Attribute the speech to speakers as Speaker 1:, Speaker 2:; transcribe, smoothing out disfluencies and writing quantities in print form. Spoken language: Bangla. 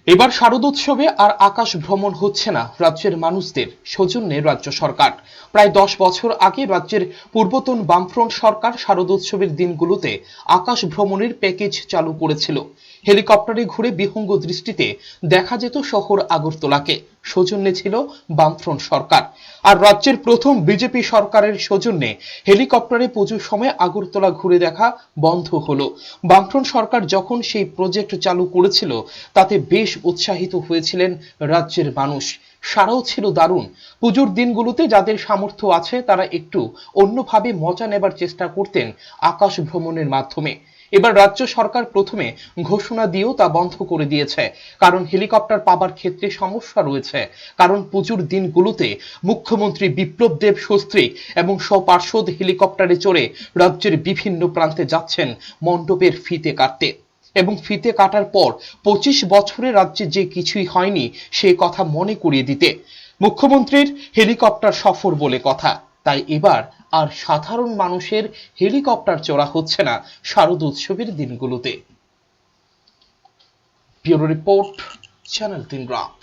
Speaker 1: এবার শারদোৎসবে আর আকাশ ভ্রমণ হচ্ছে না রাজ্যের মানুষদের সৌজন্যে রাজ্য সরকার। প্রায় 10 বছর আগে রাজ্যের পূর্বতন বামফ্রন্ট সরকার শারদোৎসবের দিনগুলোতে আকাশ ভ্রমণের প্যাকেজ চালু করেছিল। হেলিকপ্টারে ঘুরে বিহঙ্গ দৃষ্টিতে দেখা যেত শহর আগরতলাকে। সৌজন্যে ছিল বামফ্রন্ট সরকার। আর রাজ্যের প্রথম বিজেপি সরকারের সৌজন্যে হেলিকপ্টারে পুজোর সময় আগরতলা ঘুরে দেখা বন্ধ হলো। বামফ্রন্ট সরকার যখন সেই প্রজেক্ট চালু করেছিল তাতে বেশ উৎসাহিত হয়েছিলেন রাজ্যের মানুষ। সারাও ছিল দারুণ। পুজোর দিনগুলোতে যাদের সামর্থ্য আছে তারা একটু অন্যভাবে মজা নেবার চেষ্টা করতেন আকাশ ভ্রমণের মাধ্যমে। এবার রাজ্য সরকার প্রথমে ঘোষণা দিয়েও তা বন্ধ করে দিয়েছে, কারণ হেলিকপ্টার পাবার ক্ষেত্রে সমস্যা রয়েছে। কারণ পুজোর দিনগুলোতে মুখ্যমন্ত্রী বিপ্লব দেব সস্ত্রীক এবং স্বপার্ষদ হেলিকপ্টারে চড়ে রাজ্যের বিভিন্ন প্রান্তে যাচ্ছেন মণ্ডপের ফিতে কাটতে। এবং ফিতে কাটার পর 25 বছরে রাজ্যে যে কিছুই হয়নি সে কথা মনে করিয়ে দিতে মুখ্যমন্ত্রীর হেলিকপ্টার সফর বলে কথা। তাই এবার আর সাধারণ মানুষের হেলিকপ্টার চড়া হচ্ছে না শারদোৎসবের দিনগুলোতে। ব্যুরো রিপোর্ট, চ্যানেল 3 রাত।